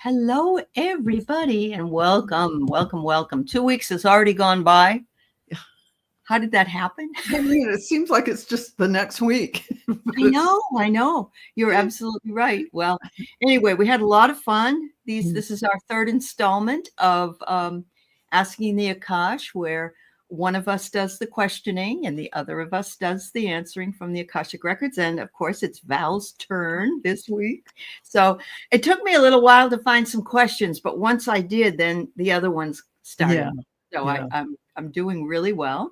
Hello, everybody, and welcome, welcome, welcome. 2 weeks has already gone by. How did that happen? I mean, it seems like it's just the next week. I know. You're absolutely right. Well, anyway, we had a lot of fun. This is our third installment of Asking the Akash, where one of us does the questioning and the other of us does the answering from the Akashic records. And of course, it's Val's turn this week. So it took me a little while to find some questions, but once I did, then the other ones started. So I'm doing really well.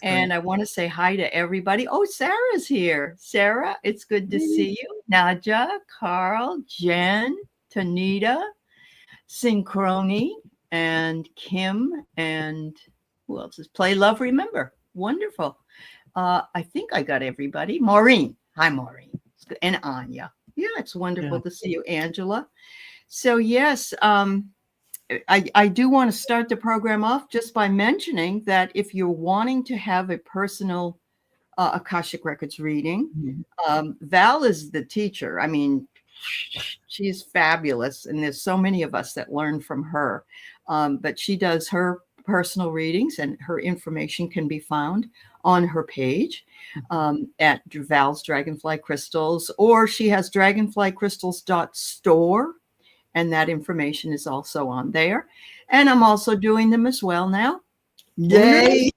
And I want to say hi to everybody. Oh, Sarah's here. Sarah, it's good to see you. Nadja, Carl, Jen, Tanita, Synchrony, and Kim, and who else is Play, Love, Remember. Wonderful. I think I got everybody. Maureen. Hi, Maureen. And Anya. Yeah, it's wonderful to see you, Angela. So, yes, I do want to start the program off just by mentioning that if you're wanting to have a personal Akashic Records reading, Val is the teacher. I mean, she's fabulous, and there's so many of us that learn from her. But she does her personal readings, and her information can be found on her page at Val's Dragonfly Crystals, or she has dragonflycrystals.store. And that information is also on there. And I'm also doing them as well now. Yay!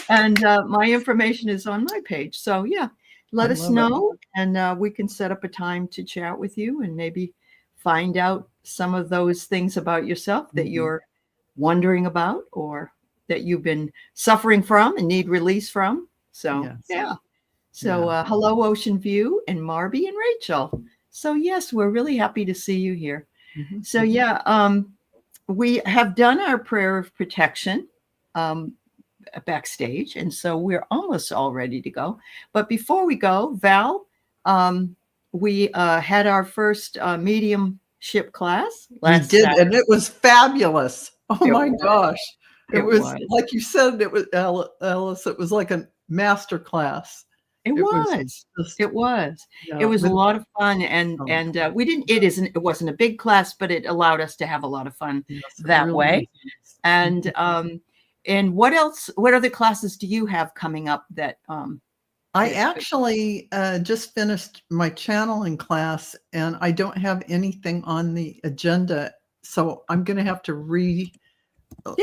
And my information is on my page. So, yeah, let us know. And we can set up a time to chat with you and maybe find out some of those things about yourself that you're wondering about or that you've been suffering from and need release from. So, hello, Ocean View and Marby and Rachel. So, yes, we're really happy to see you here. So, we have done our prayer of protection backstage. And so we're almost all ready to go. But before we go, Val, we had our first mediumship class last We did, Saturday. and it was fabulous. Oh, my gosh. It was, like you said, it was, Alice, it was like a master class. It was a lot of fun, and we didn't. It wasn't a big class, but it allowed us to have a lot of fun that way. And what else? What other classes do you have coming up? That I actually just finished my channeling class, and I don't have anything on the agenda, so I'm going to have to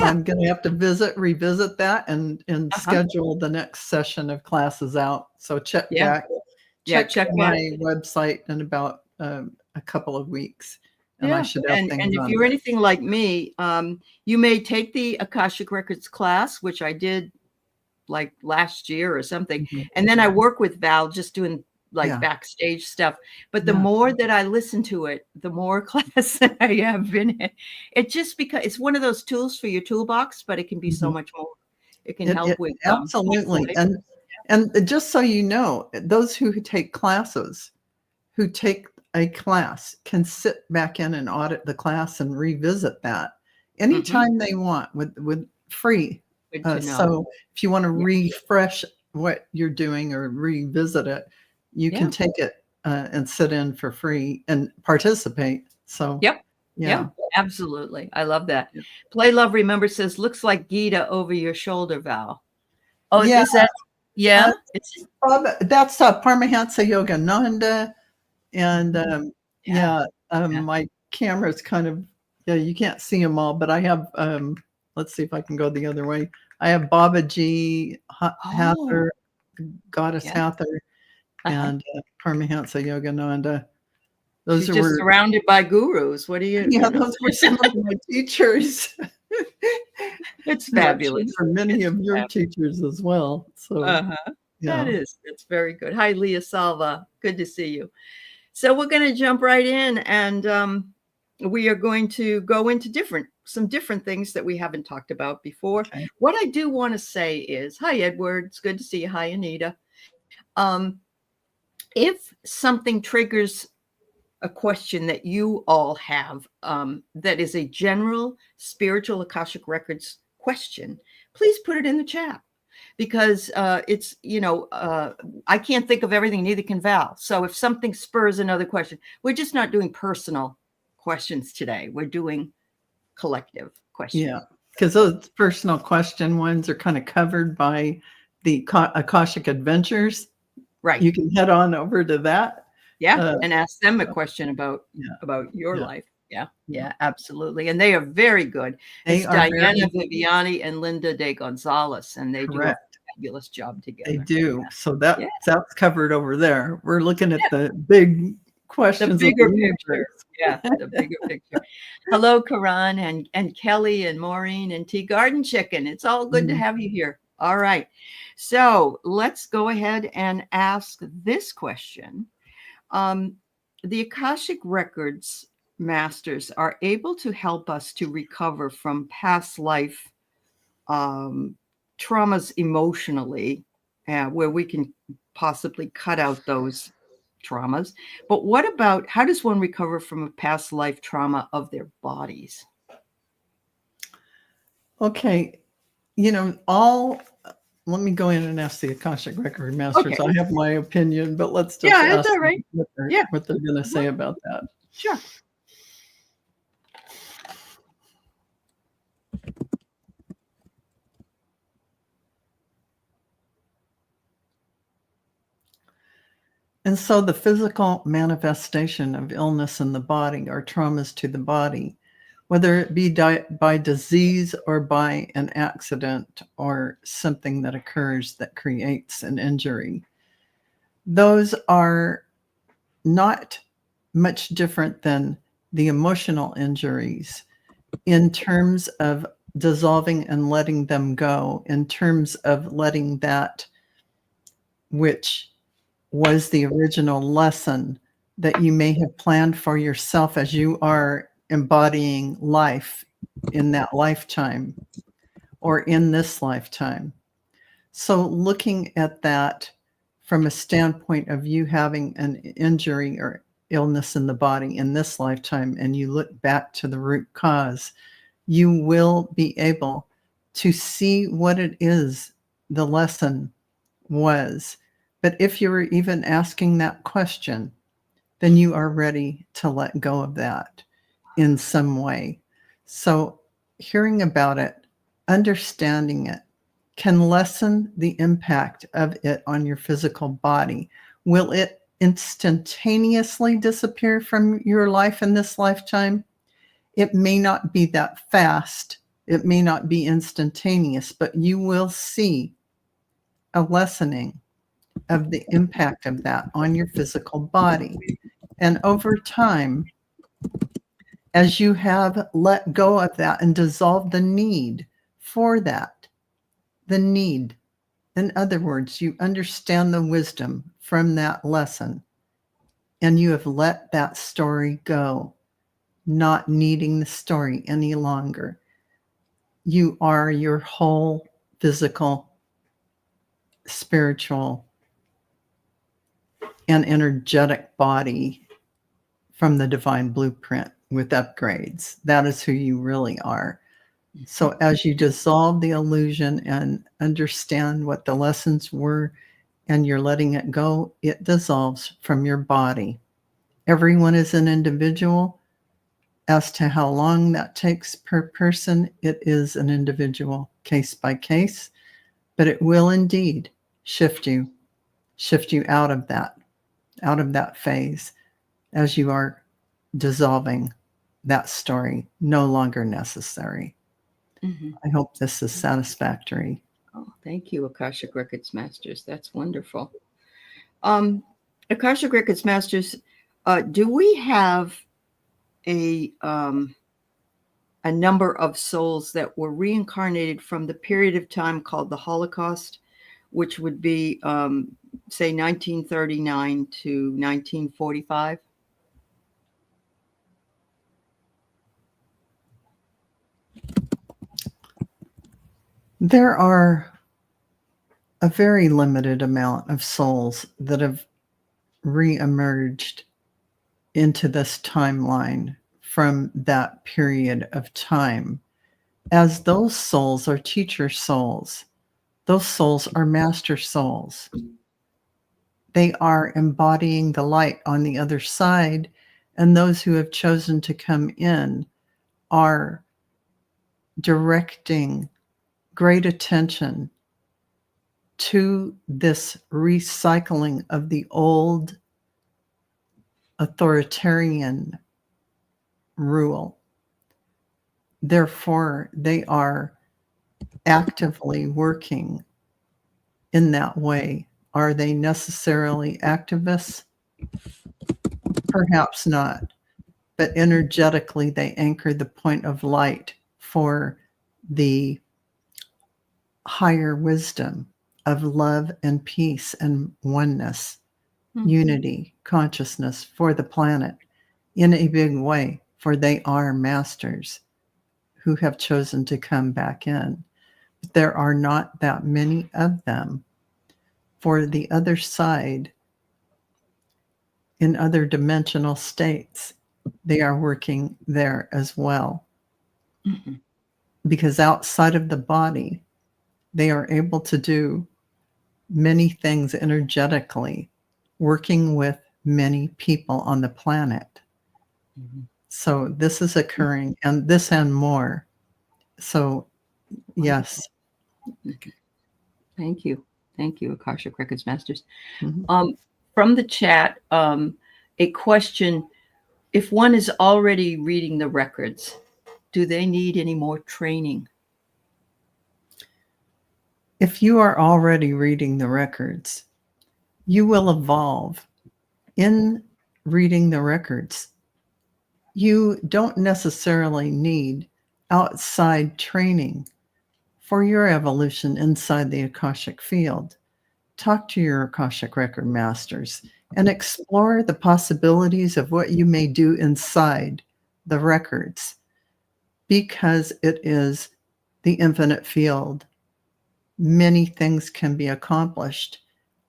I'm going to have to revisit that and schedule the next session of classes out. So check my website in about a couple of weeks. And I should have things and if you're anything like me, you may take the Akashic Records class, which I did like last year or something. And then I work with Val just doing backstage stuff. But the more that I listen to it, the more class that I have in it. It just because it's one of those tools for your toolbox, but it can be so much more. It can help with absolutely. And just so you know, those who take classes, who take a class, can sit back in and audit the class and revisit that anytime they want with free. So if you want to refresh what you're doing or revisit it, you can take it and sit in for free and participate. So, yeah, absolutely. I love that. Play, Love, Remember says, looks like Gita over your shoulder, Val. Oh, is that? Yeah. That's Paramahansa Yogananda. And my camera is kind of, you can't see them all, but I have, let's see if I can go the other way. I have Babaji Hather, Goddess Hather. And Paramahansa Yogananda. Those are just surrounded by gurus. What do you? Yeah, those were some of my teachers. It's fabulous. For many of your teachers as well. So it's very good. Hi, Leah Salva. Good to see you. So we're going to jump right in, and we are going to go into some different things that we haven't talked about before. Okay. What I do want to say is, hi, Edward. It's good to see you. Hi, Anita. If something triggers a question that you all have that is a general spiritual Akashic Records question, please put it in the chat, because it's, I can't think of everything, neither can Val. So if something spurs another question, we're just not doing personal questions today. We're doing collective questions. Yeah, because those personal question ones are kind of covered by the Akashic Adventures. Right. You can head on over to that. Yeah, and ask them a question about your Yeah. life. Yeah, absolutely. And they are very good. They It's are Diana Viviani and Linda de Gonzalez, and they do a correct. fabulous job They together. do. So Yeah. that's covered over there. We're looking at the big The questions of bigger the picture. universe. Yeah, the bigger picture. Hello, Karan and Kelly and Maureen and Tea Garden Chicken. It's all good to have you here. All right. So let's go ahead and ask this question. The Akashic Records masters are able to help us to recover from past life traumas emotionally, where we can possibly cut out those traumas. But what about, how does one recover from a past life trauma of their bodies? Okay. Let me go in and ask the Akashic Record Masters. Okay. I have my opinion, but let's just Yeah, ask that's all right. them what they're going to say about that. Sure. And so the physical manifestation of illness in the body or traumas to the body, whether it be by disease or by an accident or something that occurs that creates an injury, those are not much different than the emotional injuries in terms of dissolving and letting them go, in terms of letting that which was the original lesson that you may have planned for yourself as you are embodying life in that lifetime or in this lifetime. So looking at that from a standpoint of you having an injury or illness in the body in this lifetime, and you look back to the root cause, you will be able to see what it is the lesson was. But if you were even asking that question, then you are ready to let go of that in some way. So hearing about it, understanding it, can lessen the impact of it on your physical body. Will it instantaneously disappear from your life in this lifetime? It may not be that fast. It may not be instantaneous, but you will see a lessening of the impact of that on your physical body. And over time, as you have let go of that and dissolved the need for that, the need, in other words, you understand the wisdom from that lesson, and you have let that story go, not needing the story any longer. You are your whole physical, spiritual, and energetic body from the divine blueprint with upgrades. That is who you really are. So as you dissolve the illusion and understand what the lessons were and you're letting it go, it dissolves from your body. Everyone is an individual. As to how long that takes per person, it is an individual case by case, but it will indeed shift you out of that phase as you are dissolving that story, no longer necessary. I hope this is satisfactory. Oh, thank you, Akashic Records Masters. That's wonderful. Akashic Records Masters, do we have a number of souls that were reincarnated from the period of time called the Holocaust, which would be, say, 1939 to 1945? There are a very limited amount of souls that have reemerged into this timeline from that period of time, as those souls are teacher souls. Those souls are master souls. They are embodying the light on the other side, And those who have chosen to come in are directing great attention to this recycling of the old authoritarian rule. Therefore, they are actively working in that way. Are they necessarily activists? Perhaps not. But energetically, they anchor the point of light for the higher wisdom of love and peace and oneness, unity, consciousness for the planet in a big way, for they are masters who have chosen to come back in. But there are not that many of them. For the other side, in other dimensional states, they are working there as well. Mm-hmm. Because outside of the body, they are able to do many things energetically, working with many people on the planet. Mm-hmm. So this is occurring, and this and more. So, yes. Okay. Thank you. Thank you, Akashic Records Masters. Mm-hmm. From the chat, a question: if one is already reading the records, do they need any more training? If you are already reading the records, you will evolve in reading the records. You don't necessarily need outside training for your evolution inside the Akashic field. Talk to your Akashic Record Masters and explore the possibilities of what you may do inside the records, because it is the infinite field. Many things can be accomplished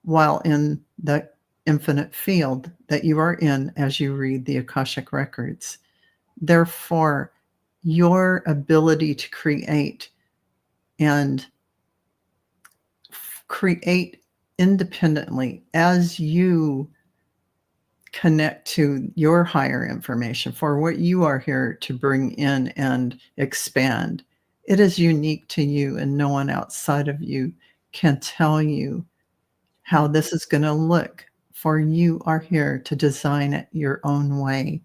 while in the infinite field that you are in as you read the Akashic Records. Therefore, your ability to create and create independently as you connect to your higher information for what you are here to bring in and expand. It is unique to you, and no one outside of you can tell you how this is going to look, for you are here to design it your own way.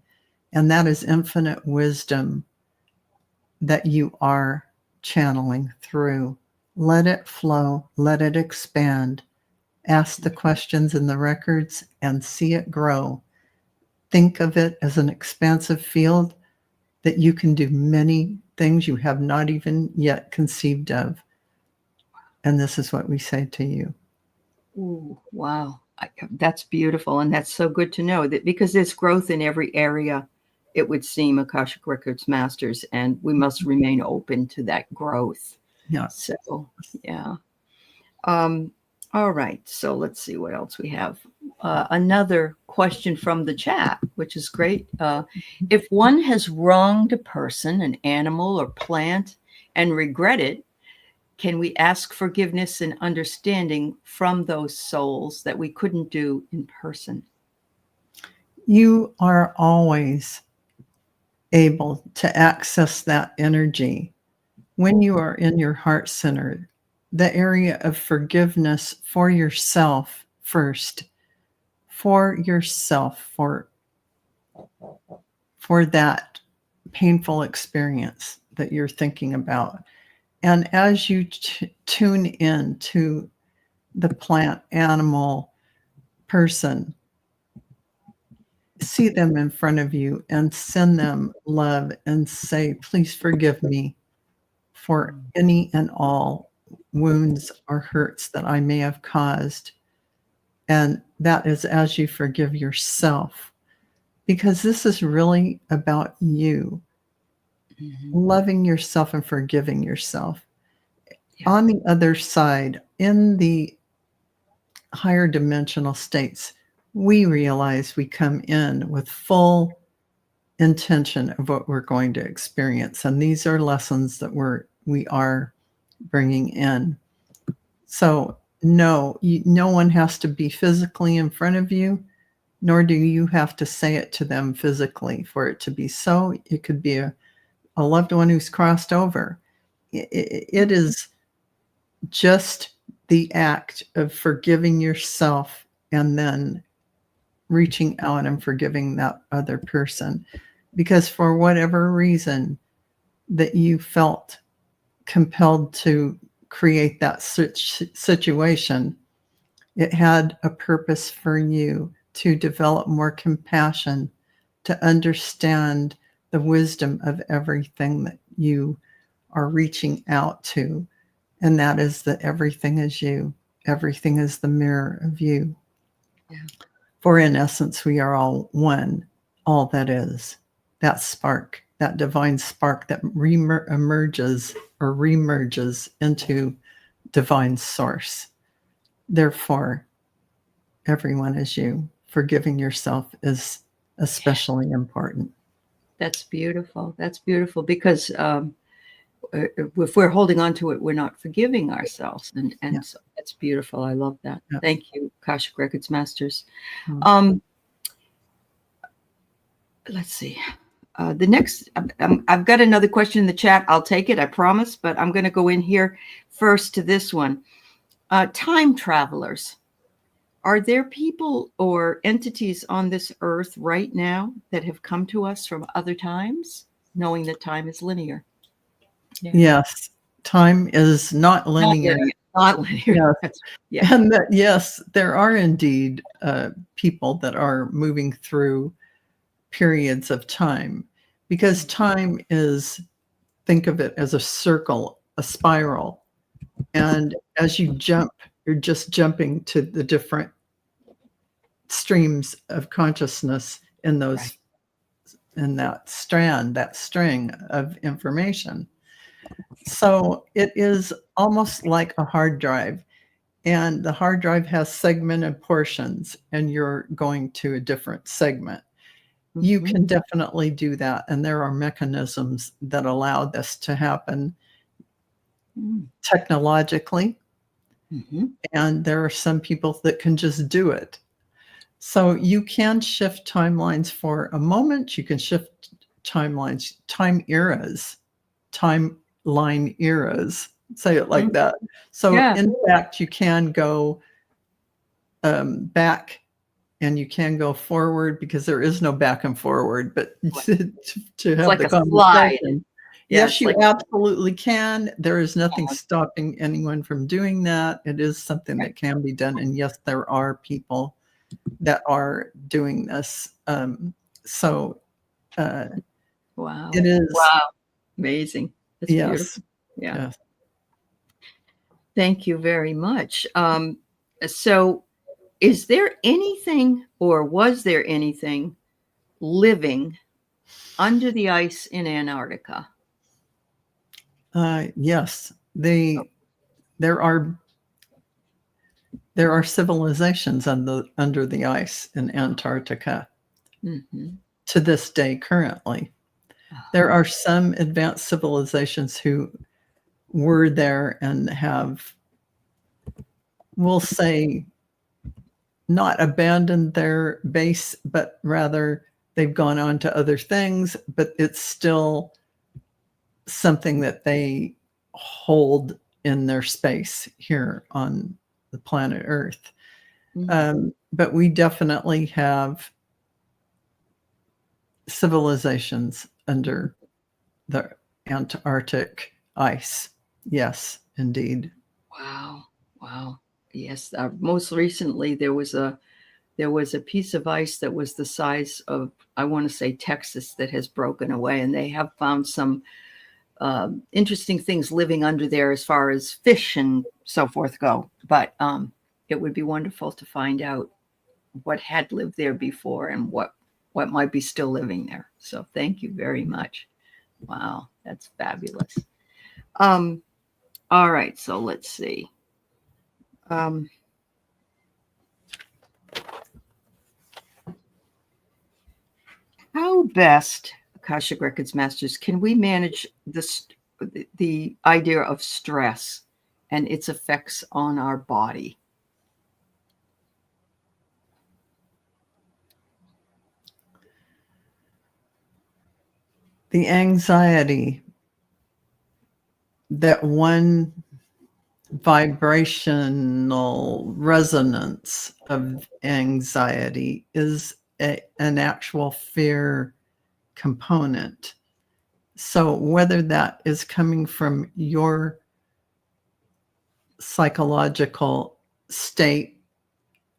And that is infinite wisdom that you are channeling through. Let it flow, let it expand. Ask the questions in the records and see it grow. Think of it as an expansive field that you can do many things you have not even yet conceived of. And this is what we say to you. Ooh, wow. That's beautiful. And that's so good to know, that because there's growth in every area, it would seem, Akashic Records Masters, and we must remain open to that growth. Yeah. So, yeah. All right. So let's see what else we have. Another question from the chat, which is great. If one has wronged a person, an animal, or plant and regret it, can we ask forgiveness and understanding from those souls that we couldn't do in person? You are always able to access that energy when you are in your heart center, the area of forgiveness for yourself first, for yourself, for that painful experience that you're thinking about. And as you tune in to the plant, animal, person, see them in front of you and send them love and say, please forgive me for any and all wounds or hurts that I may have caused. And that is as you forgive yourself, because this is really about you. Loving yourself and forgiving yourself. Yeah. On the other side, in the higher dimensional states, we realize we come in with full intention of what we're going to experience. And these are lessons that we are bringing in. So no one has to be physically in front of you. nor do you have to say it to them physically for it to be so. It could be a loved one who's crossed over. It is just the act of forgiving yourself and then reaching out and forgiving that other person. Because for whatever reason that you felt compelled to create that situation, it had a purpose for you to develop more compassion, to understand the wisdom of everything that you are reaching out to. And that is that everything is you. Everything is the mirror of you. Yeah. For in essence, we are all one, all that is. That spark, that divine spark that emerges or remerges into divine source. Therefore, everyone is you. Forgiving yourself is especially important. That's beautiful. That's beautiful because if we're holding on to it, we're not forgiving ourselves. And Yeah. so that's beautiful. I love that. Yeah. Thank you, Akashic Records Masters. Mm. Let's see. The next, I've got another question in the chat. I'll take it, I promise, but I'm going to go in here first to this one. Time travelers. Are there people or entities on this earth right now that have come to us from other times, knowing that time is linear? Yeah. Yes, time is not linear. Not linear. Yes. Yeah. And that, yes, there are indeed people that are moving through periods of time, because time is, think of it as a circle, a spiral. And as you jump, you're just jumping to the different streams of consciousness in those, right, in that strand, that string of information. So it is almost like a hard drive, and the hard drive has segmented portions, and you're going to a different segment. Mm-hmm. You can definitely do that, and there are mechanisms that allow this to happen technologically. Mm-hmm. And there are some people that can just do it. So you can shift timelines for a moment. You can shift timelines, time eras, timeline eras, say it like that. So yeah, in fact, you can go back and you can go forward, because there is no back and forward, but to have like the conversation. Yes, you absolutely can. There is nothing stopping anyone from doing that. It is something that can be done. And yes, there are people that are doing this. Wow. It is. Wow. Amazing. That's yes. Beautiful. Yeah. Yes. Thank you very much. So is there anything, or was there anything living under the ice in Antarctica? Yes, there are civilizations under the ice in Antarctica to this day. Currently, there are some advanced civilizations who were there and have, we'll say, not abandoned their base, but rather they've gone on to other things, but it's still something that they hold in their space here on the planet Earth. But we definitely have civilizations under the Antarctic ice. Yes, indeed. Wow. Wow. Yes. Most recently, there was a piece of ice that was the size of, I want to say, Texas, that has broken away, and they have found some interesting things living under there as far as fish and so forth go. But it would be wonderful to find out what had lived there before and what might be still living there. So thank you very much. Wow, that's fabulous. All right, so let's see. How best, Akashic Records Masters, can we manage the idea of stress and its effects on our body? the anxiety, that one vibrational resonance of anxiety is an actual fear component. So whether that is coming from your psychological state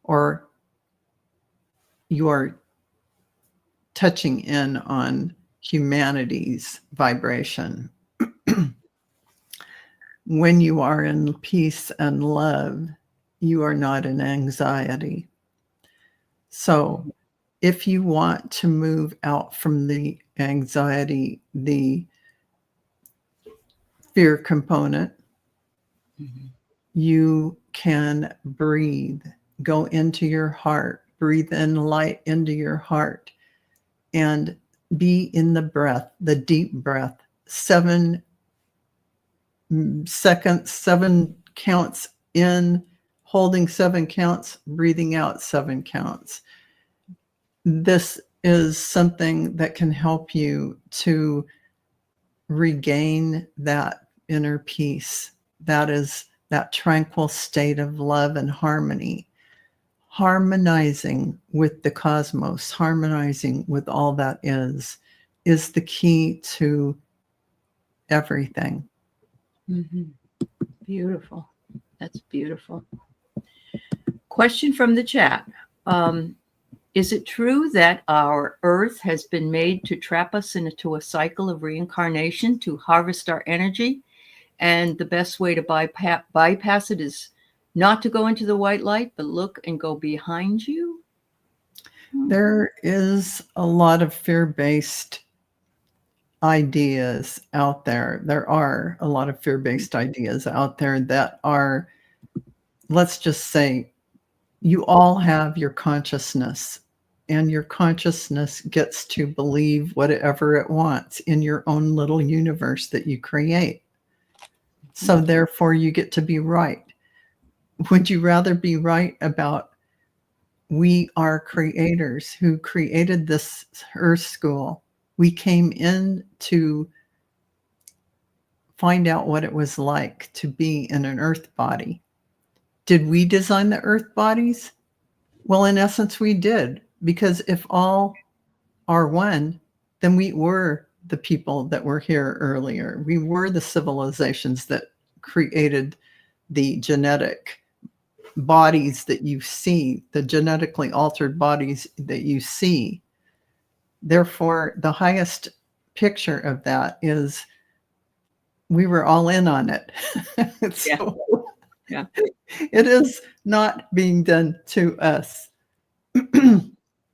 or you're touching in on humanity's vibration, when you are in peace and love, you are not in anxiety. So if you want to move out from the anxiety, the fear component, you can breathe, go into your heart, breathe in light into your heart, and be in the breath, the deep breath, 7 seconds, 7 counts in, holding 7 counts, breathing out 7 counts. This is something that can help you to regain that inner peace. That is that tranquil state of love and harmony, harmonizing with the cosmos, harmonizing with all that is the key to everything. Mm-hmm. Beautiful. That's beautiful. Question from the chat. Is it true that our Earth has been made to trap us into a cycle of reincarnation to harvest our energy? And the best way to bypass it is not to go into the white light, but look and go behind you? There is a lot of fear-based ideas out there. There are a lot of fear-based ideas out there that are, let's just say, you all have your consciousness, and your consciousness gets to believe whatever it wants in your own little universe that you create. So therefore, you get to be right. Would you rather be right about we are creators who created this Earth School? We came in to find out what it was like to be in an Earth body. Did we design the Earth bodies? Well, in essence, we did, because if all are one, then we were the people that were here earlier. We were the civilizations that created the genetic bodies that you see, the genetically altered bodies that you see. Therefore, the highest picture of that is we were all in on it. So Yeah. it is not being done to us.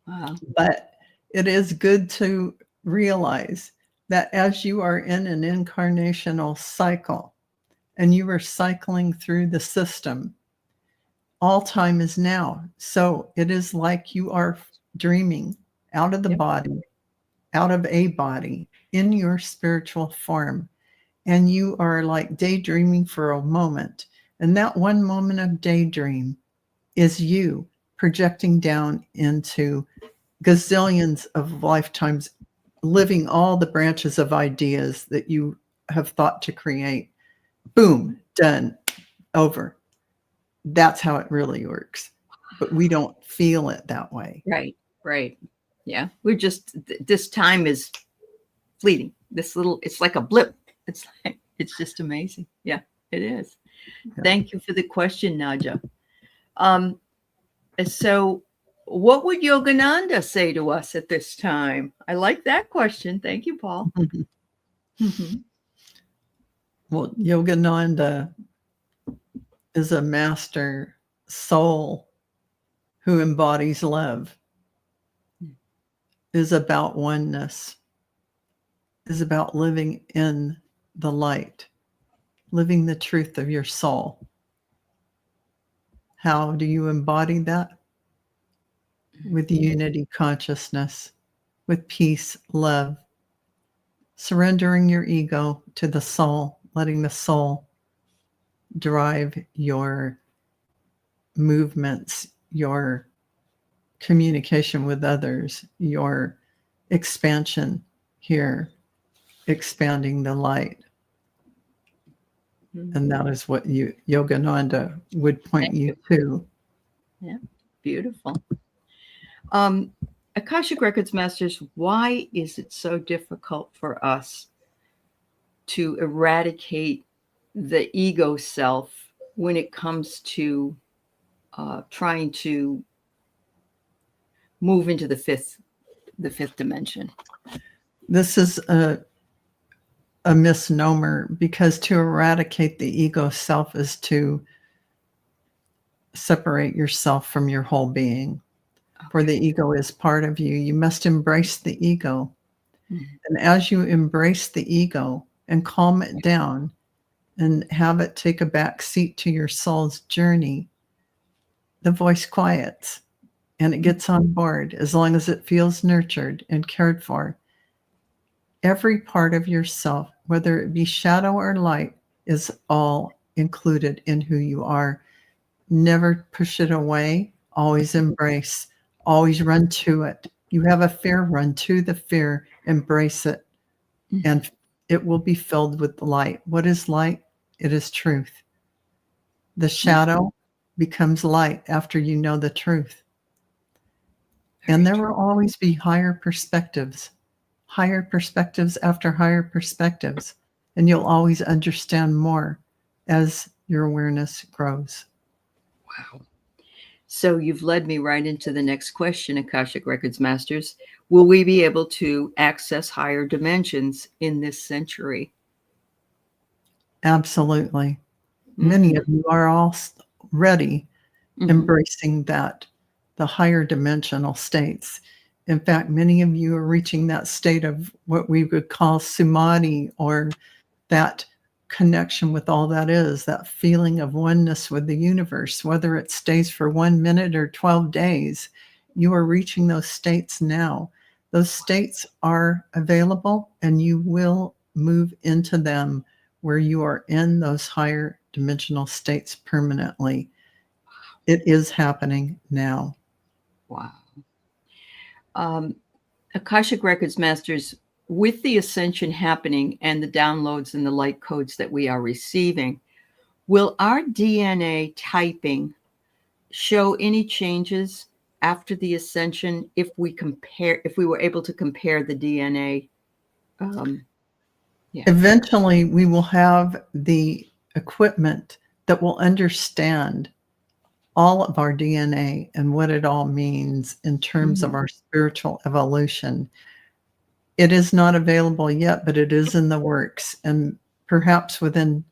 Wow. But it is good to realize that as you are in an incarnational cycle and you are cycling through the system, all time is now. So it is like you are dreaming out of the body, out of a body, in your spiritual form. And you are like daydreaming for a moment. And that one moment of daydream is you projecting down into gazillions of lifetimes, living all the branches of ideas that you have thought to create. Boom, done, over. That's how it really works. But we don't feel it that way. Right, right. Yeah. We're just, this time is fleeting. It's like a blip. It's just amazing. Yeah, it is. Yeah. Thank you for the question, Naja. So what would Yogananda say to us at this time? I like that question. Thank you, Paul. Well, Yogananda is a master soul who embodies love, is about oneness, is about living in the light, living the truth of your soul. How do you embody that? With unity consciousness, with peace, love, surrendering your ego to the soul, letting the soul drive your movements, your communication with others, your expansion here expanding the light. Mhm. And that is what Yogananda would point Thank you you. to. Yeah, beautiful. Akashic Records Masters, why is it so difficult for us to eradicate the ego self when it comes to trying to move into the fifth dimension? This is a misnomer, because to eradicate the ego self is to separate yourself from your whole being. For the ego is part of you. You must embrace the ego. Mhm. And as you embrace the ego and calm it down and have it take a back seat to your soul's journey, the voice quiets and it gets on board as long as it feels nurtured and cared for. Every part of yourself, whether it be shadow or light, is all included in who you are. Never push it away. Always embrace. Always run to it. You have a fear, run to the fear, embrace it, and it will be filled with light. What is light? It is truth. The shadow becomes light after you know the truth. And there will always be higher perspectives after higher perspectives. And you'll always understand more as your awareness grows. Wow. So you've led me right into the next question, Akashic Records Masters. Will we be able to access higher dimensions in this century? Absolutely. Many of you are already embracing that, the higher dimensional states. In fact, many of you are reaching that state of what we would call samadhi, or that connection with all that is, that feeling of oneness with the universe, whether it stays for 1 minute or 12 days. You are reaching those states now. Those states are available, and you will move into them where you are in those higher dimensional states permanently. It is happening now. Wow. Akashic Records Masters, with the ascension happening and the downloads and the light codes that we are receiving, will our DNA typing show any changes after the ascension if we were able to compare the DNA? Eventually, we will have the equipment that will understand all of our DNA and what it all means in terms of our spiritual evolution. It is not available yet, but it is in the works. And perhaps within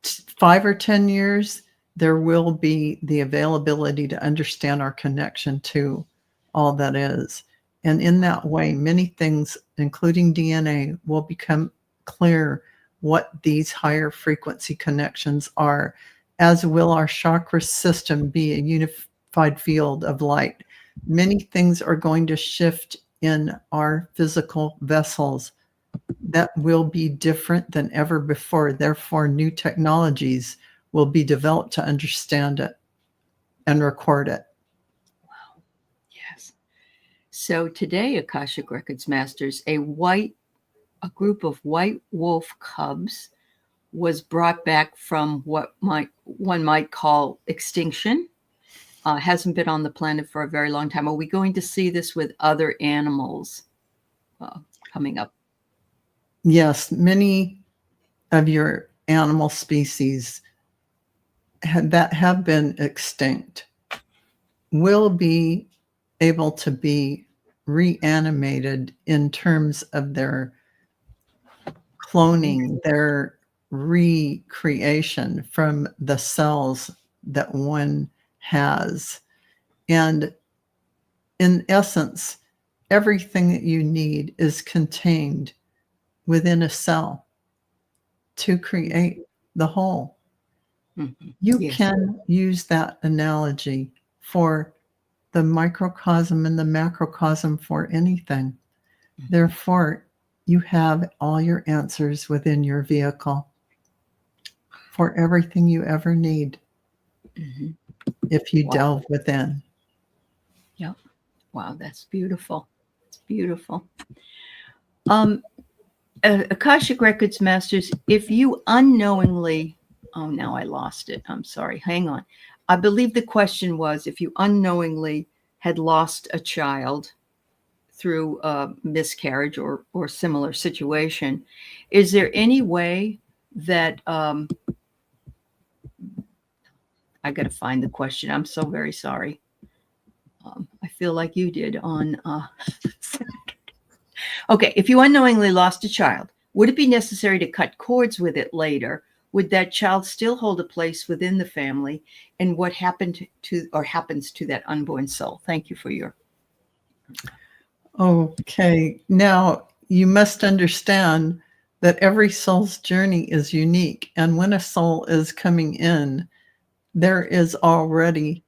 5 or 10 years, there will be the availability to understand our connection to all that is. And in that way, many things, including DNA, will become clear what these higher frequency connections are, as will our chakra system be a unified field of light. Many things are going to shift in our physical vessels that will be different than ever before. Therefore, new technologies will be developed to understand it and record it. Wow. Yes. So today, Akashic Records Masters, a group of white wolf cubs was brought back from what one might call extinction. Hasn't been on the planet for a very long time. Are we going to see this with other animals coming up? Yes, many of your animal species that have been extinct will be able to be reanimated in terms of their cloning, their recreation from the cells that one has. And in essence, everything that you need is contained within a cell to create the whole. You can use that analogy for the microcosm and the macrocosm for anything. Therefore, you have all your answers within your vehicle for everything you ever need if you delve within. Yep. Wow, that's beautiful. It's beautiful. Akashic Records Masters, if you unknowingly, oh, now I lost it. I'm sorry. Hang on. I believe the question was if you unknowingly had lost a child through a miscarriage or similar situation, is there any way that I got to find the question. I'm so very sorry. I feel like you did on. Okay, if you unknowingly lost a child, would it be necessary to cut cords with it later? Would that child still hold a place within the family? And what happened to or happens to that unborn soul? Thank you for your. Okay, now you must understand that every soul's journey is unique. And when a soul is coming in, there is already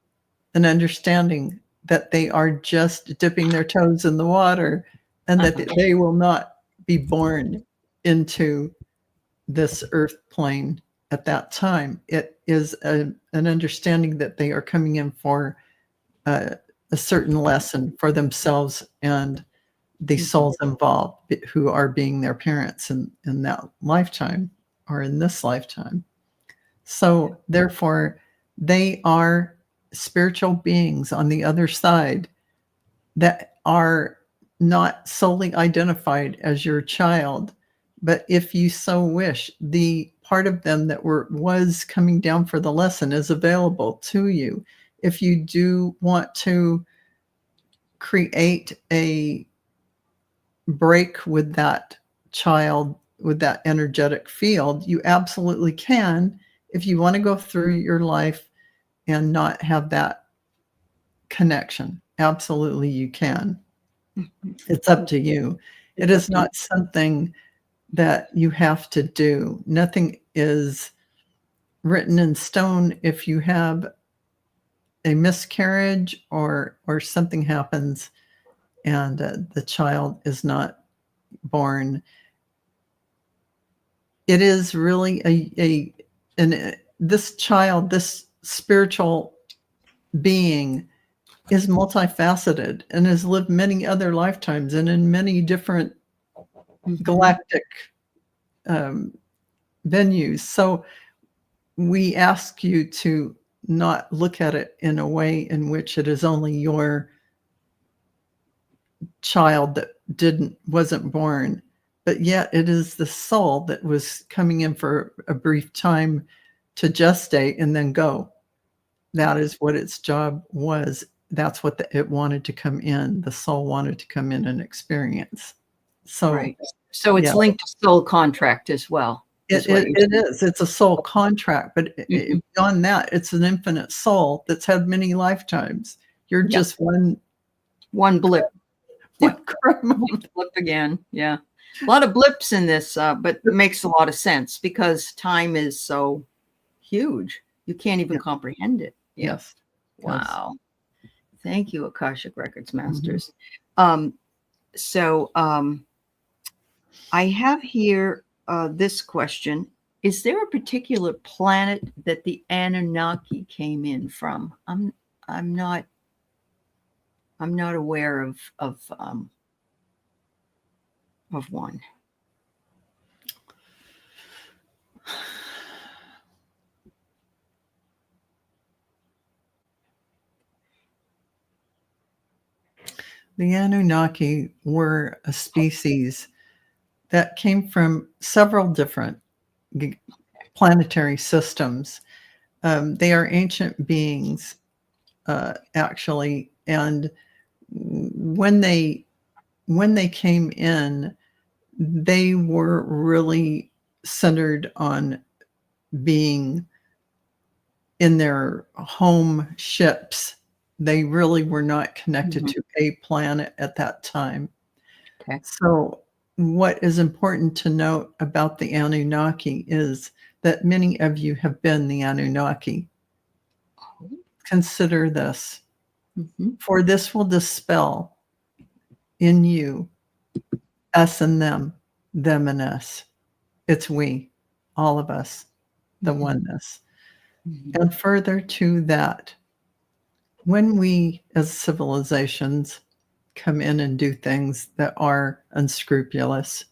an understanding that they are just dipping their toes in the water and that they will not be born into this earth plane at that time. It is an understanding that they are coming in for a certain lesson for themselves and the souls involved who are being their parents in that lifetime or in this lifetime. So therefore, they are spiritual beings on the other side that are not solely identified as your child, but if you so wish, the part of them that was coming down for the lesson is available to you. If you do want to create a break with that child, with that energetic field, you absolutely can. If you want to go through your life and not have that connection, absolutely you can. It's up to you. It is not something that you have to do. Nothing is written in stone. If you have a miscarriage or something happens and the child is not born, it is really this child, this spiritual being is multifaceted and has lived many other lifetimes and in many different galactic venues. So we ask you to not look at it in a way in which it is only your child that wasn't born, but yet it is the soul that was coming in for a brief time to gestate and then go. That is what its job was. That's what it wanted to come in. The soul wanted to come in and experience. So, right. So it's linked to soul contract as well. It is. It's a soul contract, but beyond that, it's an infinite soul that's had many lifetimes. You're just one blip. One blip again. Yeah. A lot of blips in this, but it makes a lot of sense because time is so huge. You can't even comprehend it. Yeah. Yes. Wow. Thank you, Akashic Records Masters. I have here this question. Is there a particular planet that the Anunnaki came in from? I'm not aware of one. The Anunnaki were a species that came from several different planetary systems. They are ancient beings, actually, and when they came in, they were really centered on being in their home ships. They really were not connected to a planet at that time. Okay. So what is important to note about the Anunnaki is that many of you have been the Anunnaki. Consider this. For this will dispel in you us and them and us. It's we, all of us, the oneness. And further to that, when we as civilizations come in and do things that are unscrupulous,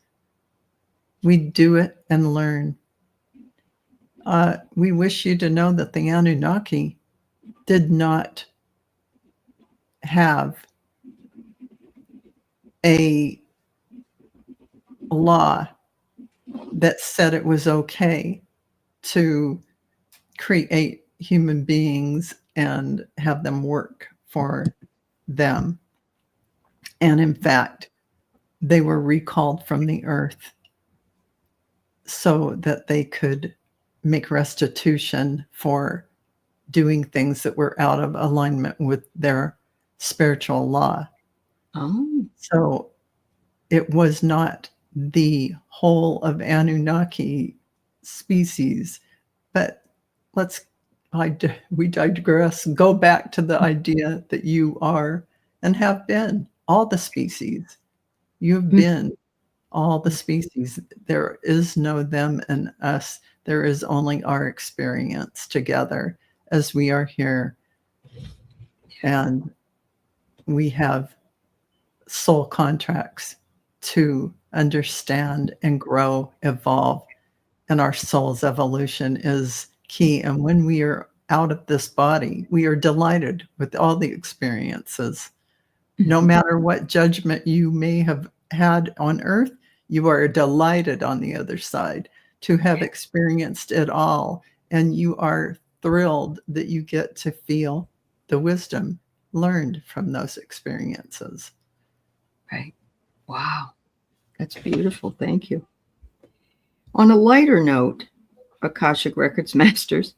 We do it and learn. We wish you to know that the Anunnaki did not have a law that said it was okay to create human beings and have them work for them. And in fact, they were recalled from the earth so that they could make restitution for doing things that were out of alignment with their spiritual law. Oh, So it was not the whole of Anunnaki species, but we digress. Go back to the idea that you are and have been all the species. You've been all the species. There is no them and us. There is only our experience together as we are here. And we have soul contracts to understand and grow, evolve. And our soul's evolution is key. And when we are out of this body, we are delighted with all the experiences. No matter what judgment you may have had on earth, you are delighted on the other side to have experienced it all. And you are thrilled that you get to feel the wisdom learned from those experiences. right. Wow. That's beautiful. Thank you. On a lighter note, Akashic Records Masters,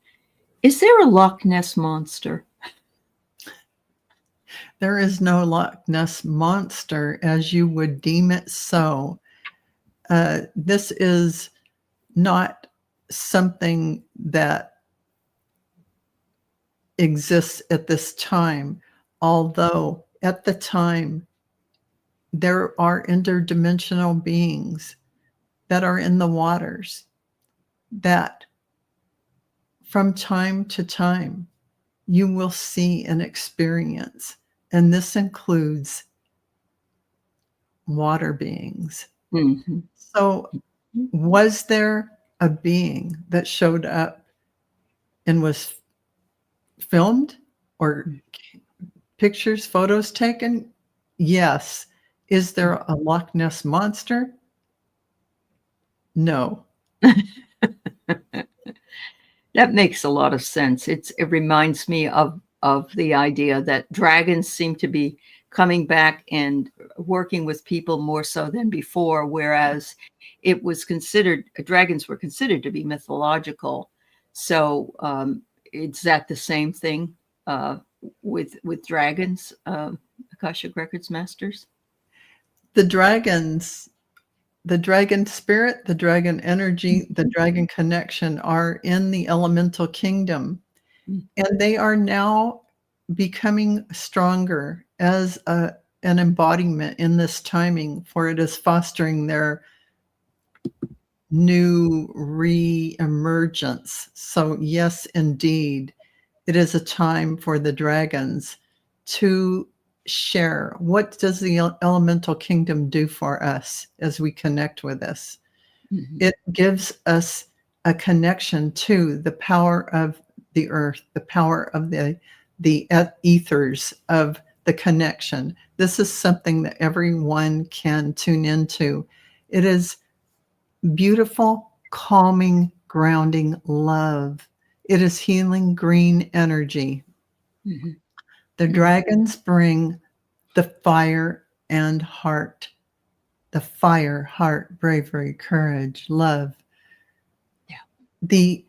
is there a Loch Ness monster? There is no Loch Ness monster as you would deem it so. This is not something that exists at this time, although at the time there are interdimensional beings that are in the waters that from time to time you will see and experience. And this includes water beings. Mm-hmm. So, was there a being that showed up and was filmed or pictures, photos taken? Yes. Is there a Loch Ness monster? No. That makes a lot of sense. It reminds me of the idea that dragons seem to be coming back and working with people more so than before, whereas it was considered, dragons were considered to be mythological. So is that the same thing with dragons, Akashic Records Masters? The dragons, the dragon spirit, the dragon energy, the dragon connection are in the elemental kingdom. And they are now becoming stronger as an embodiment in this timing, for it is fostering their new re-emergence. So yes, indeed, it is a time for the dragons to share. What does the elemental kingdom do for us as we connect with this? Mm-hmm. It gives us a connection to the power of the earth, the power of the ethers of the connection. This is something that everyone can tune into. It is beautiful, calming, grounding love. It is healing green energy. Mm-hmm. The dragons bring the fire and heart. The fire, heart, bravery, courage, love. Yeah. The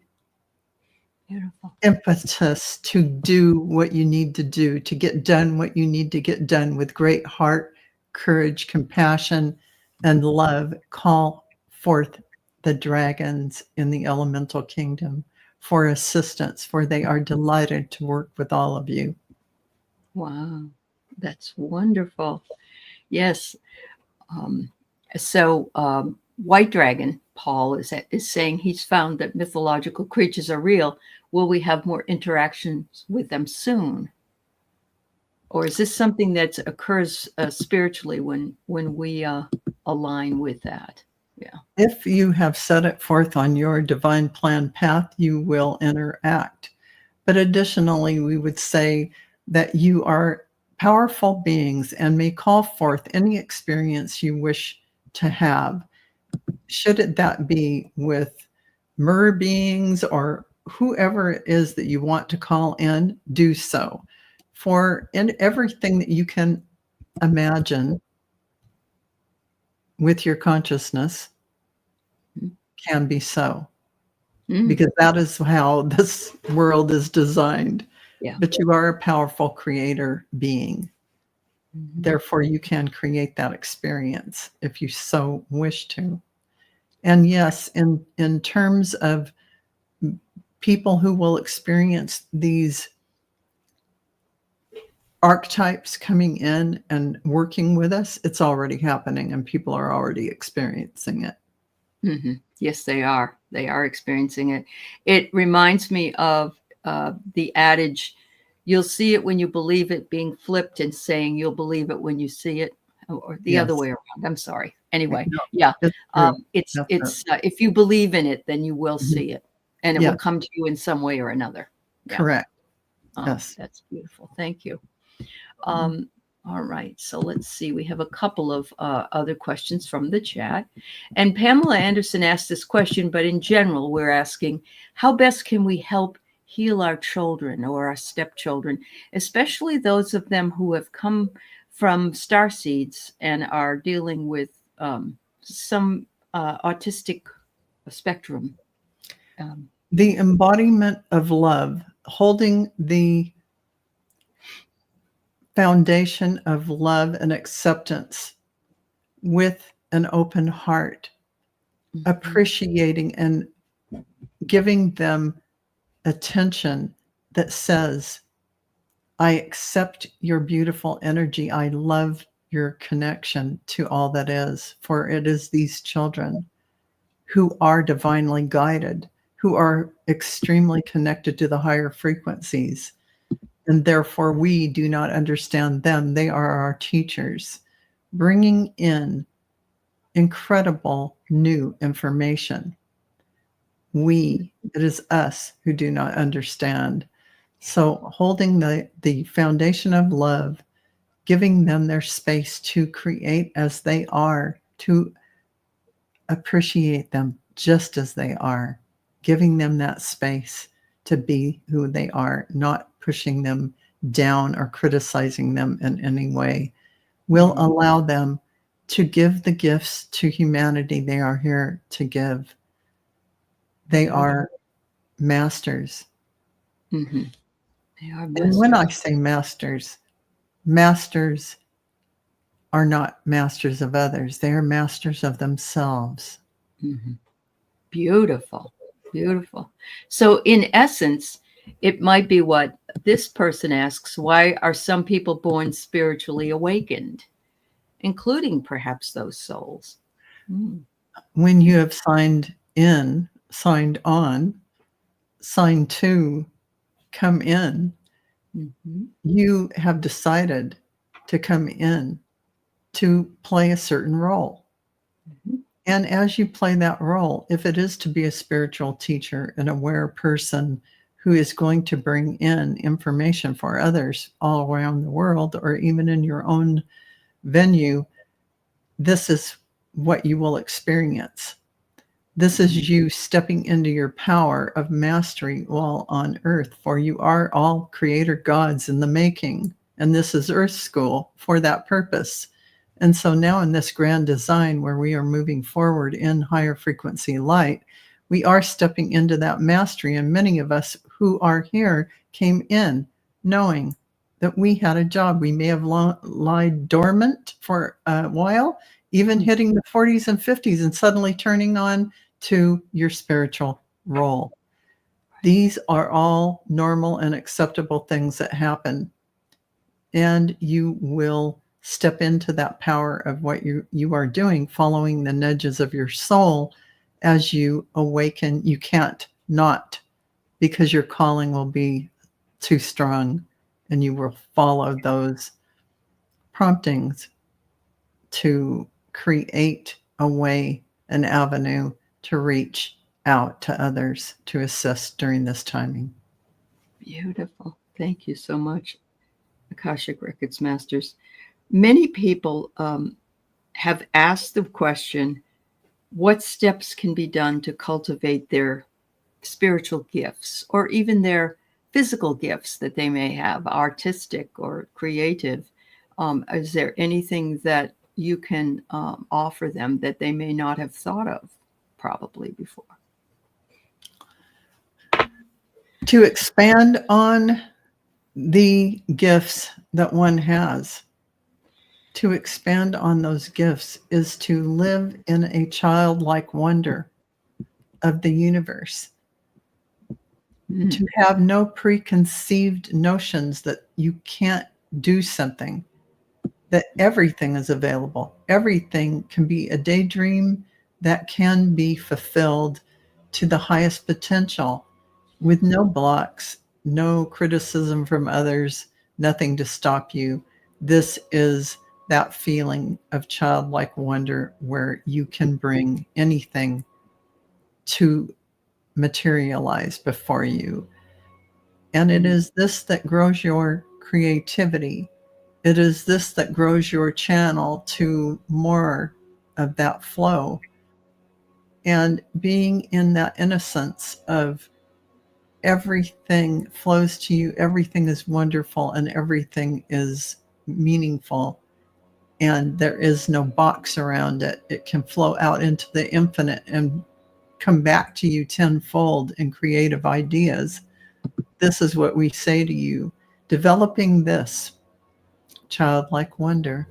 beautiful impetus to do what you need to do, to get done what you need to get done with great heart, courage, compassion, and love. Call forth the dragons in the elemental kingdom for assistance, for they are delighted to work with all of you. Wow, that's wonderful. Yes. So White Dragon, Paul, is saying he's found that mythological creatures are real. Will we have more interactions with them soon? Or is this something that occurs spiritually when we align with that? If you have set it forth on your divine plan path, you will interact. But additionally, we would say that you are powerful beings and may call forth any experience you wish to have. Should it that be with mer beings or whoever it is that you want to call in, do so. For in everything that you can imagine with your consciousness can be so. Because that is how this world is designed. Yeah. But you are a powerful creator being. Therefore, you can create that experience if you so wish to. And yes, in terms of people who will experience these archetypes coming in and working with us, it's already happening and people are already experiencing it. Yes, they are. They are experiencing it. It reminds me of the adage, you'll see it when you believe it, being flipped and saying you'll believe it when you see it, or the other way around. I'm sorry. Anyway, No, it's if you believe in it, then you will see it, and it will come to you in some way or another. Correct. Yes, that's beautiful. Thank you. All right, so let's see. We have a couple of other questions from the chat. And Pamela Anderson asked this question, but in general, we're asking, how best can we help heal our children or our stepchildren, especially those of them who have come from starseeds and are dealing with some autistic spectrum? The embodiment of love, holding the foundation of love and acceptance with an open heart, appreciating and giving them attention that says, I accept your beautiful energy. I love your connection to all that is, for it is these children who are divinely guided, who are extremely connected to the higher frequencies. And therefore, we do not understand them. They are our teachers, bringing in incredible new information. It is us who do not understand. So holding the foundation of love, giving them their space to create as they are, to appreciate them just as they are, giving them that space to be who they are, not pushing them down or criticizing them in any way, will allow them to give the gifts to humanity they are here to give. They are masters. They are masters. And when I say masters, masters are not masters of others. They are masters of themselves. Beautiful. Beautiful. So in essence, it might be what this person asks, why are some people born spiritually awakened, including perhaps those souls? When you have signed on, signed to come in, you have decided to come in to play a certain role. And as you play that role, if it is to be a spiritual teacher, an aware person who is going to bring in information for others all around the world, or even in your own venue, this is what you will experience. This is you stepping into your power of mastery while on earth, for you are all creator gods in the making. And this is Earth School for that purpose. And so now in this grand design where we are moving forward in higher frequency light, we are stepping into that mastery. And many of us who are here came in knowing that we had a job. We may have lied dormant for a while, even hitting the 40s and 50s and suddenly turning on to your spiritual role. These are all normal and acceptable things that happen. And you will step into that power of what you are doing, following the nudges of your soul as you awaken. You can't not, because your calling will be too strong, and you will follow those promptings to create a way an avenue to reach out to others to assist during this timing. Beautiful. Thank you so much, Akashic Records Masters. Many people have asked the question, what steps can be done to cultivate their spiritual gifts or even their physical gifts that they may have, artistic or creative? Is there anything that you can offer them that they may not have thought of probably before? To expand on the gifts that one has, to expand on those gifts is to live in a childlike wonder of the universe. To have no preconceived notions that you can't do something, that everything is available. Everything can be a daydream that can be fulfilled to the highest potential with no blocks, no criticism from others, nothing to stop you. This is that feeling of childlike wonder where you can bring anything to materialize before you. And it is this that grows your creativity. It is this that grows your channel to more of that flow. And being in that innocence of everything flows to you, everything is wonderful, and everything is meaningful. And there is no box around it. It can flow out into the infinite and come back to you tenfold in creative ideas. This is what we say to you. Developing this childlike wonder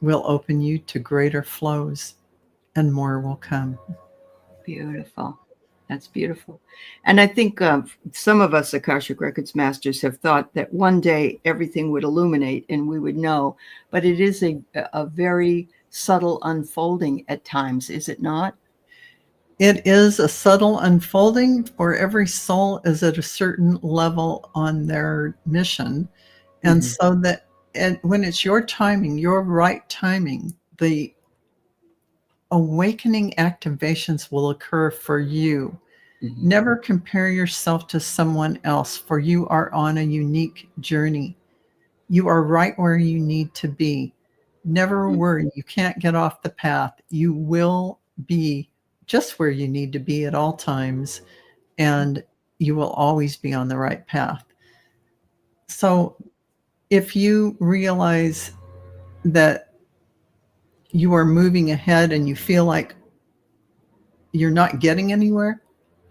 will open you to greater flows, and more will come. Beautiful. That's beautiful. And I think some of us Akashic Records Masters have thought that one day everything would illuminate and we would know. But it is a very subtle unfolding at times, is it not? It is a subtle unfolding, for every soul is at a certain level on their mission. And so that when it's your timing, your right timing, the awakening activations will occur for you. Never compare yourself to someone else, for you are on a unique journey. You are right where you need to be. Never worry, you can't get off the path. You will be just where you need to be at all times, and you will always be on the right path. So if you realize that you are moving ahead and you feel like you're not getting anywhere,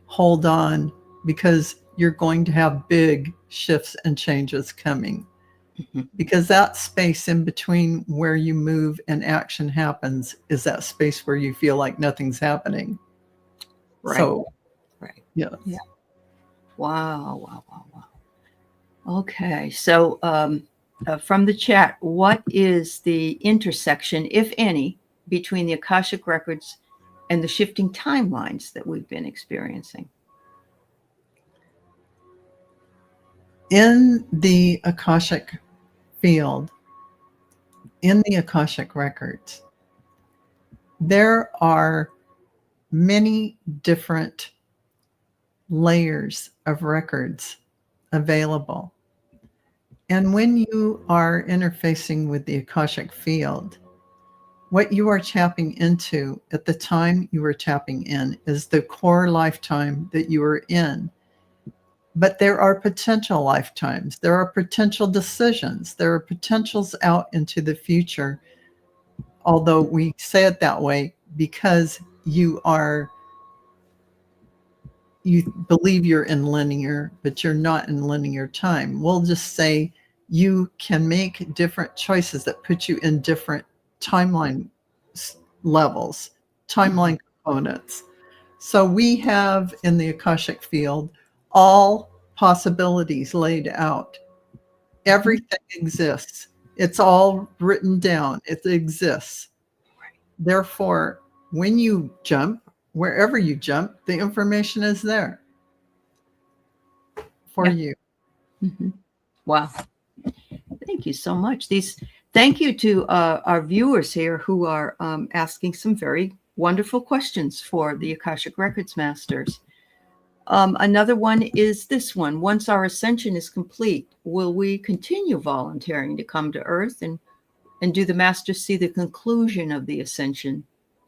hold on, because you're going to have big shifts and changes coming. Because that space in between where you move and action happens is that space where you feel like nothing's happening. Right. So, right. Yeah. Wow. Okay. So from the chat, what is the intersection, if any, between the Akashic Records and the shifting timelines that we've been experiencing? In the Akashic field, in the Akashic Records, there are many different layers of records available. And when you are interfacing with the Akashic field, what you are tapping into at the time you are tapping in is the core lifetime that you are in. But there are potential lifetimes, there are potential decisions, there are potentials out into the future. Although we say it that way because you believe you're in linear, but you're not in linear time. We'll just say you can make different choices that put you in different timeline levels, timeline components. So we have in the Akashic field all possibilities laid out. Everything exists. It's all written down. It exists. Therefore, when you jump, wherever you jump, the information is there for you. Wow. Thank you so much. Thank you to our viewers here who are asking some very Wonderful questions for the Akashic Records Masters. Another one is this one. Once our ascension is complete, will we continue volunteering to come to Earth? And do the masters see the conclusion of the ascension?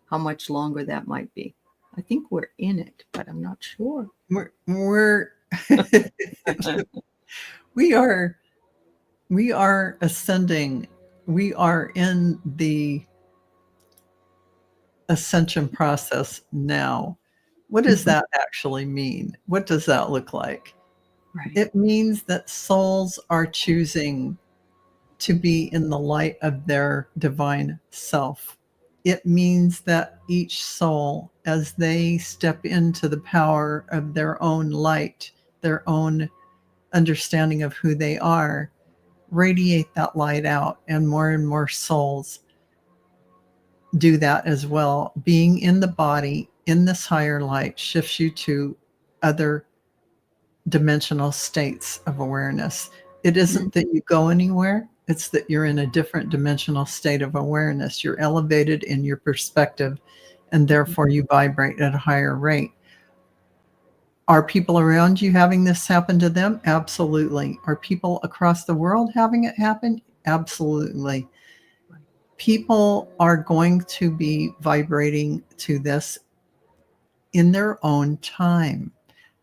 How much longer that might be? I think we're in it, but I'm not sure. We're we are ascending. We are in the ascension process now. What does that actually mean? What does that look like? Right. It means that souls are choosing to be in the light of their divine self. It means that each soul, as they step into the power of their own light, their own understanding of who they are, radiate that light out, and more souls do that as well. Being in the body, in this higher light, shifts you to other dimensional states of awareness. It isn't that you go anywhere, it's that you're in a different dimensional state of awareness. You're elevated in your perspective, and therefore you vibrate at a higher rate. Are people around you having this happen to them? Absolutely. Are people across the world having it happen? Absolutely. People are going to be vibrating to this in their own time.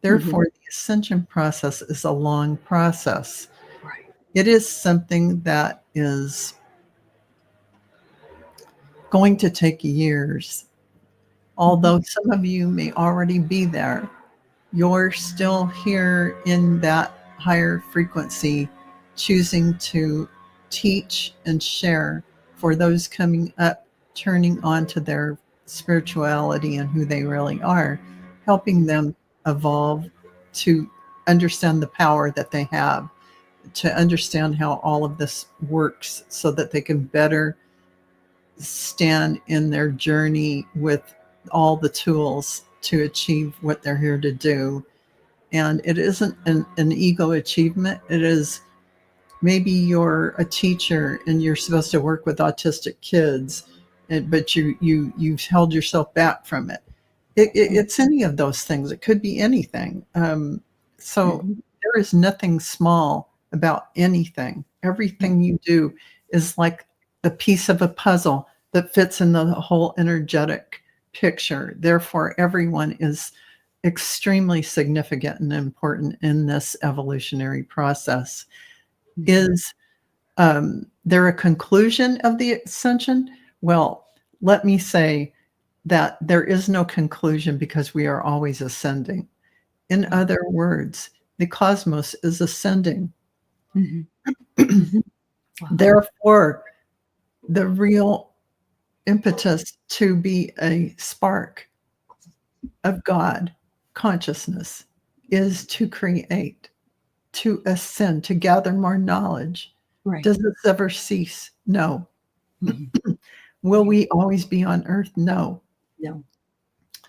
Therefore, the ascension process is a long process. Right. It is something that is going to take years. Although some of you may already be there, you're still here in that higher frequency, choosing to teach and share for those coming up, turning on to their spirituality and who they really are, helping them evolve to understand the power that they have, to understand how all of this works so that they can better stand in their journey with all the tools to achieve what they're here to do. And it isn't an ego achievement. It is, maybe you're a teacher and you're supposed to work with autistic kids, but you've held yourself back from it. It's any of those things. It could be anything. So there is nothing small about anything. Everything you do is like the piece of a puzzle that fits in the whole energetic picture. Therefore, everyone is extremely significant and important in this evolutionary process. Is there a conclusion of the ascension? Well, let me say that there is no conclusion because we are always ascending. In other words, the cosmos is ascending. Therefore, the real impetus to be a spark of God consciousness is to create, to ascend, to gather more knowledge. Right. Does this ever cease? No. Will we always be on Earth? No. No.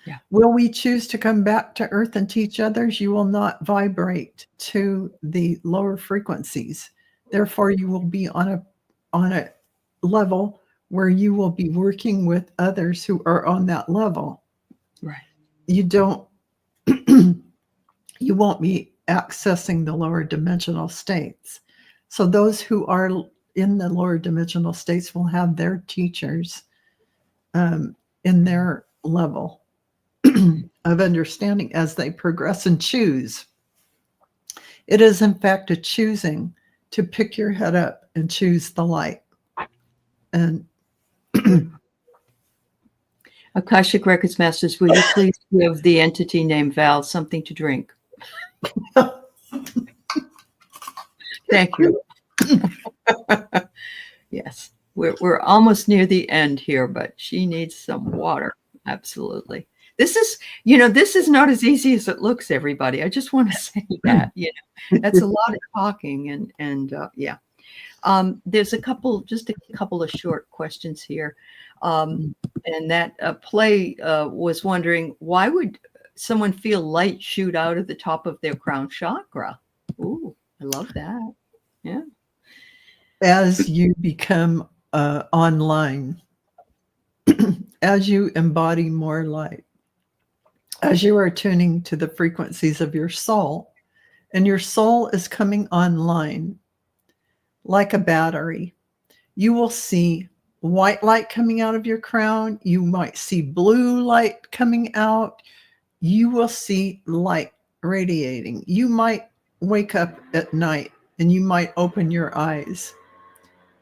Yeah. Will we choose to come back to Earth and teach others? You will not vibrate to the lower frequencies. Therefore, you will be on a level where you will be working with others who are on that level. Right. You won't be accessing the lower dimensional states. So those who are in the lower dimensional states will have their teachers in their level of understanding as they progress and choose. It is, in fact, a choosing to pick your head up and choose the light. And Akashic Records Masters, will you please give the entity named Val something to drink? Thank you. Yes, we're almost near the end here, but she needs some water. Absolutely. This is not as easy as it looks, everybody. I just want to say that, that's a lot of talking and yeah. There's just a couple of short questions here. And that Play was wondering, why would someone feel light shoot out of the top of their crown chakra? Ooh, I love that. Yeah. As you become online, as you embody more light, as you are tuning to the frequencies of your soul, and your soul is coming online like a battery, you will see white light coming out of your crown. You might see blue light coming out. You will see light radiating. You might wake up at night and you might open your eyes,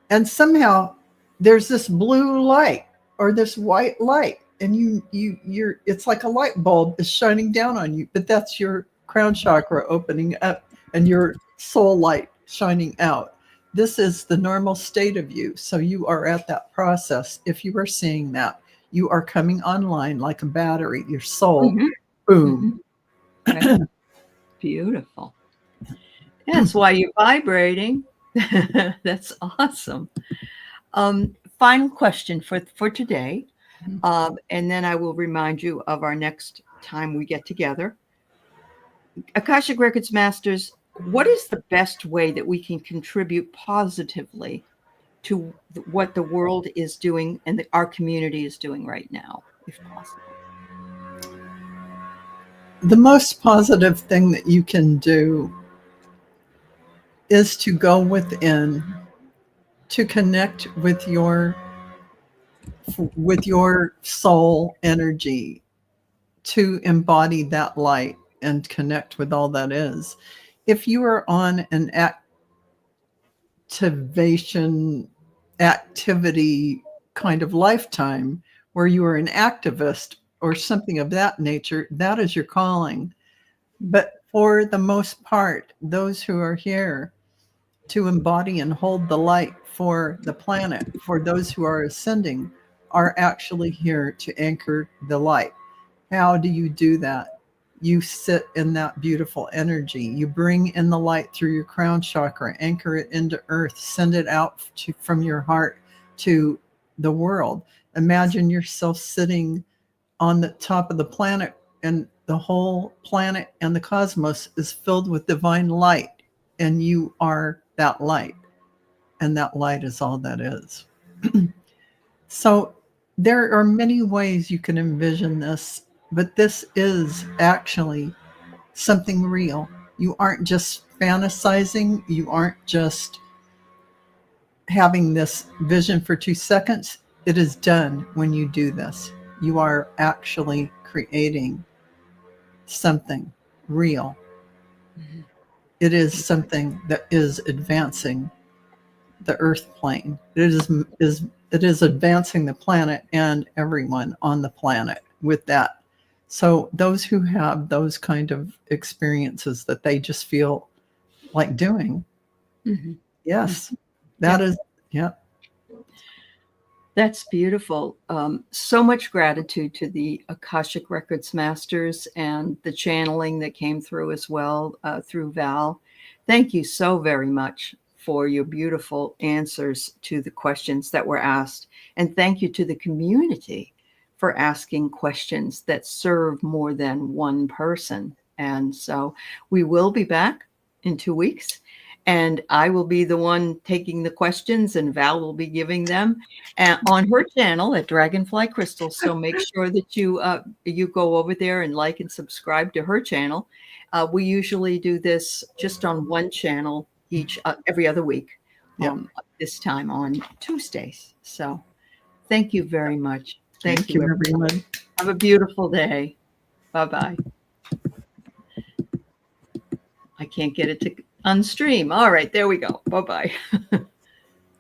and somehow there's this blue light or this white light, and you're it's like a light bulb is shining down on you, but that's your crown chakra opening up and your soul light shining out. This is the normal state of you. So you are at that process. If you are seeing that, you are coming online like a battery, your soul, boom. Right. Beautiful. That's why you're vibrating. That's awesome. Final question for today. And then I will remind you of our next time we get together. Akashic Records Masters, what is the best way that we can contribute positively to what the world is doing and our community is doing right now, if possible? The most positive thing that you can do is to go within, to connect with your soul energy, to embody that light and connect with all that is. If you are on an activity kind of lifetime where you are an activist or something of that nature, that is your calling. But for the most part, those who are here to embody and hold the light for the planet, for those who are ascending, are actually here to anchor the light. How do you do that? You sit in that beautiful energy. You bring in the light through your crown chakra, anchor it into earth, send it out from your heart to the world. Imagine yourself sitting on the top of the planet, and the whole planet and the cosmos is filled with divine light, and you are that light, and that light is all that is. So there are many ways you can envision this, but this is actually something real. You aren't just fantasizing. You aren't just having this vision for 2 seconds. It is done when you do this. You are actually creating something real. It is something that is advancing the earth plane. It is advancing the planet and everyone on the planet with that. So those who have those kind of experiences that they just feel like doing, yes, that is, yeah. That's beautiful. So much gratitude to the Akashic Records Masters and the channeling that came through as well through Val. Thank you so very much for your beautiful answers to the questions that were asked. And thank you to the community for asking questions that serve more than one person. And so we will be back in 2 weeks. And I will be the one taking the questions, and Val will be giving them on her channel at Dragonfly Crystal. So make sure that you go over there and like and subscribe to her channel. We usually do this just on one channel every other week. This time on Tuesdays. So thank you very much. Thank you, everyone. Have a beautiful day. Bye-bye. I can't get it to unstream. All right, there we go. Bye-bye.